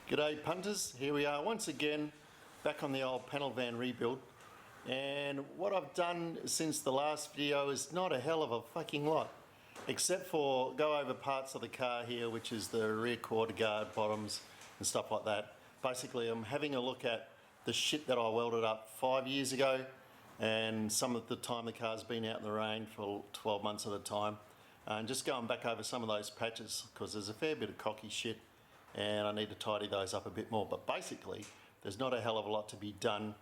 G'day punters, here we are once again back on the old panel van rebuild, and what I've done since the last video is not a hell of a fucking lot, except for go over parts of the car here, which is the rear quarter guard bottoms and stuff like that. Basically I'm having a look at the shit that I welded up 5 years ago and some of the time the car's been out in the rain for 12 months at a time, and just going back over some of those patches because there's a fair bit of cocky shit and I need to tidy those up a bit more. But basically there's not a hell of a lot to be done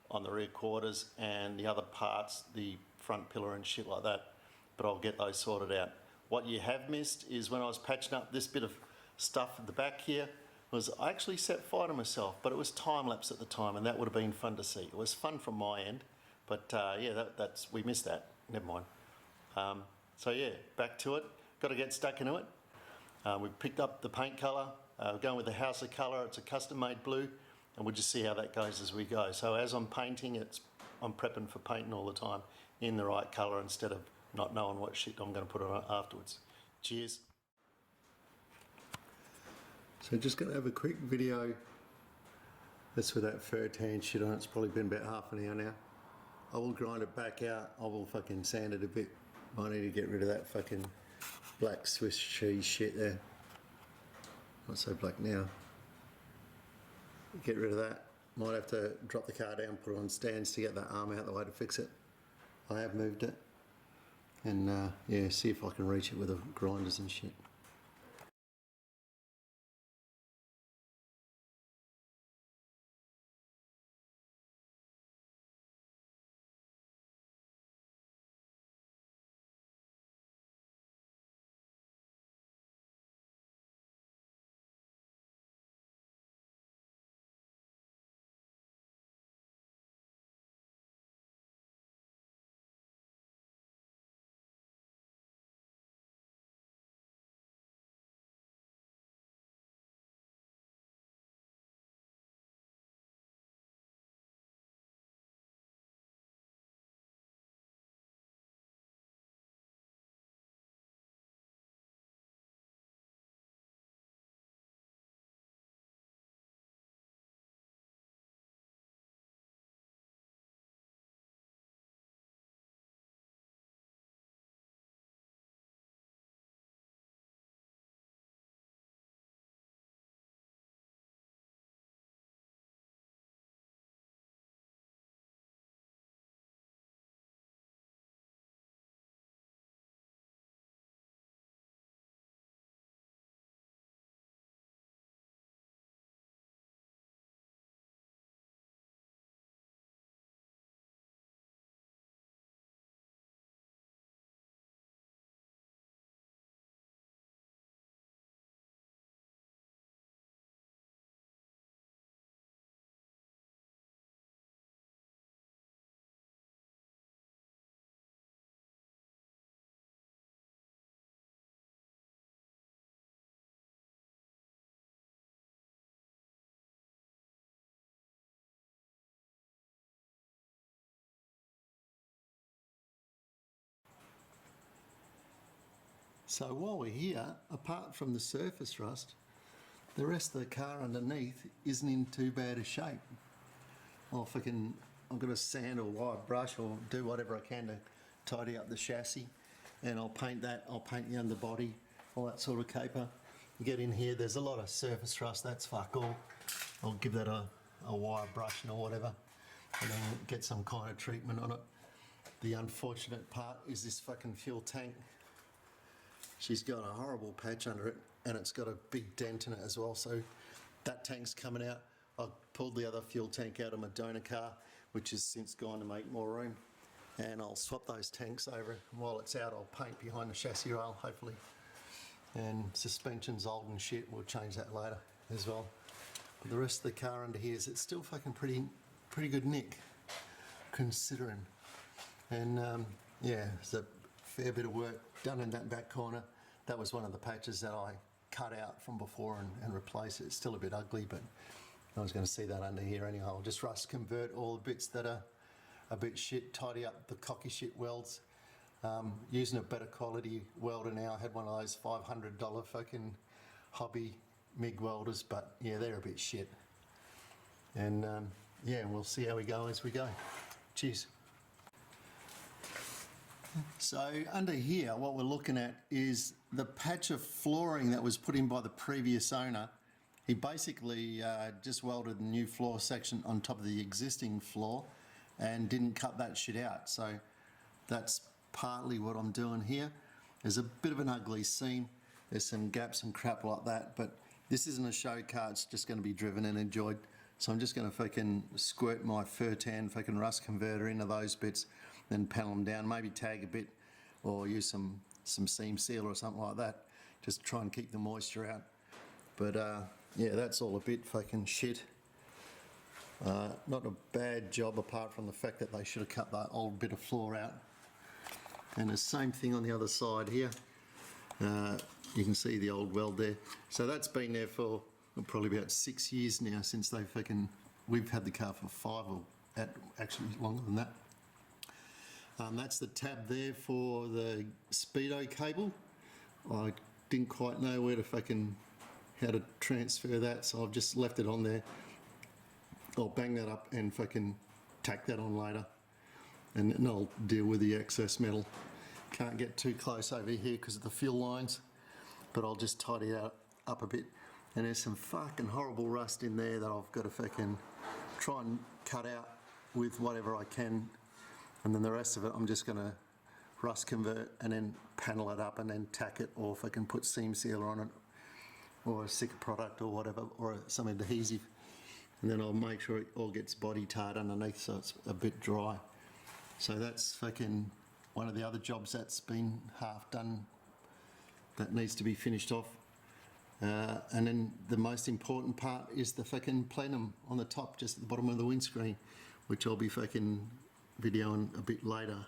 on the rear quarters and the other parts, the front pillar and shit like that, but I'll get those sorted out. What you have missed is when I was patching up this bit of stuff at the back here, was I actually set fire to myself, but it was time lapse at the time and that would have been fun to see. It was fun from my end, but yeah, we missed that, never mind. So yeah, back to it, got to get stuck into it. We've picked up the paint colour. We're going with the House of Colour. It's a custom made blue, and we'll just see how that goes as we go. So as I'm painting, I'm prepping for painting all the time in the right colour instead of not knowing what shit I'm going to put on afterwards. Cheers. So just going to have a quick video. That's with that fur tan shit on it. It's probably been about half an hour now. I will grind it back out. I will fucking sand it a bit. I need to get rid of that fucking black Swiss cheese shit there. Not so black now. Get rid of that. Might have to drop the car down, put it on stands to get that arm out the way to fix it. I have moved it. And yeah, see if I can reach it with the grinders and shit. So while we're here, apart from the surface rust, the rest of the car underneath isn't in too bad a shape. I've got to sand or wire brush or do whatever I can to tidy up the chassis, and I'll paint that. I'll paint the underbody, all that sort of caper. You get in here, there's a lot of surface rust, that's fuck all. I'll give that a wire brushing or whatever, and then get some kind of treatment on it. The unfortunate part is this fucking fuel tank. She's got a horrible patch under it and it's got a big dent in it as well, so that tank's coming out. I pulled the other fuel tank out of my donor car, which has since gone to make more room, and I'll swap those tanks over. While it's out, I'll paint behind the chassis rail hopefully, and suspension's old and shit, we'll change that later as well. But the rest of the car under here it's still fucking pretty good nick considering, and yeah, there's a fair bit of work done in that back corner. That was one of the patches that I cut out from before and replaced it. It's still a bit ugly, but I was going to see that under here anyhow. I'll just rust convert all the bits that are a bit shit, tidy up the cocky shit welds. Using a better quality welder now. I had one of those $500 fucking hobby MIG welders, but yeah, they're a bit shit. And yeah, we'll see how we go as we go. Cheers. So under here, what we're looking at is the patch of flooring that was put in by the previous owner. He basically just welded the new floor section on top of the existing floor and didn't cut that shit out. So that's partly what I'm doing here. There's a bit of an ugly seam. There's some gaps and crap like that, but this isn't a show car. It's just going to be driven and enjoyed. So I'm just going to fucking squirt my Furtan fucking rust converter into those bits, then panel them down, maybe tag a bit or use some seam seal or something like that. Just try and keep the moisture out. But yeah, that's all a bit fucking shit. Not a bad job apart from the fact that they should have cut that old bit of floor out. And the same thing on the other side here. You can see the old weld there. So that's been there for probably about 6 years now since we've had the car for 5 or actually longer than that. That's the tab there for the speedo cable. I didn't quite know how to transfer that, so I've just left it on there. I'll bang that up and fucking tack that on later, and then I'll deal with the excess metal. Can't get too close over here because of the fuel lines, but I'll just tidy it up a bit. And there's some fucking horrible rust in there that I've got to fucking try and cut out with whatever I can. And then the rest of it, I'm just going to rust convert and then panel it up and then tack it, or if I can put seam sealer on it, or a sticker product or whatever, or some adhesive. And then I'll make sure it all gets body tarred underneath so it's a bit dry. So that's fucking one of the other jobs that's been half done that needs to be finished off. And then the most important part is the fucking plenum on the top, just at the bottom of the windscreen, which I'll be fucking videoing a bit later.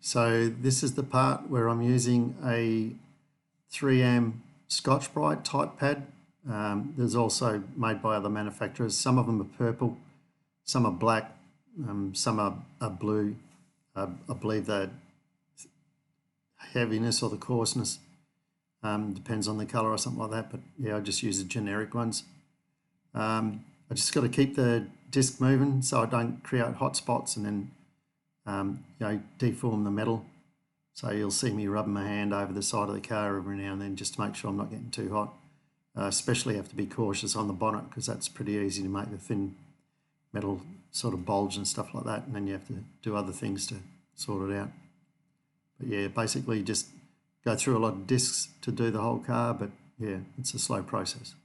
So this is the part where I'm using a 3am Scotch-Brite type pad. There's also made by other manufacturers. Some of them are purple, some are black, some are blue. I believe the heaviness or the coarseness depends on the colour or something like that, but yeah, I just use the generic ones. I just got to keep the disc moving so I don't create hot spots and then deform the metal. So you'll see me rubbing my hand over the side of the car every now and then just to make sure I'm not getting too hot. Especially have to be cautious on the bonnet because that's pretty easy to make the thin metal sort of bulge and stuff like that, and then you have to do other things to sort it out. But yeah, basically just go through a lot of discs to do the whole car, but yeah, it's a slow process.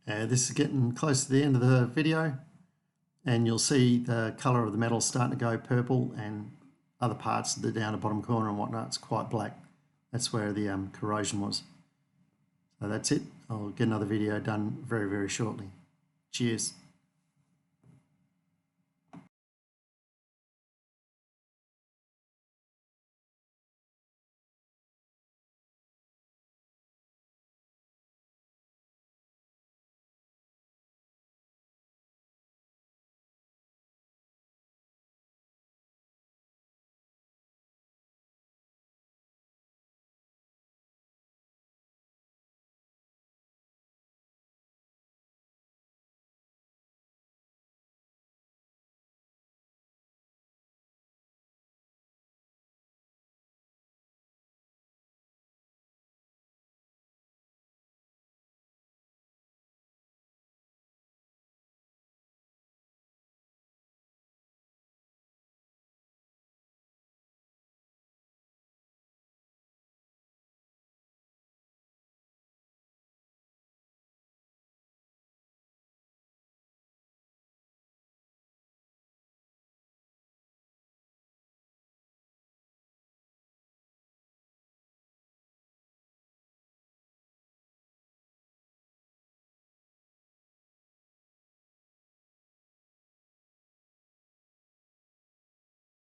This is getting close to the end of the video, and you'll see the colour of the metal starting to go purple, and other parts down the bottom corner and whatnot, it's quite black. That's where the corrosion was. So that's it. I'll get another video done very, very shortly. Cheers.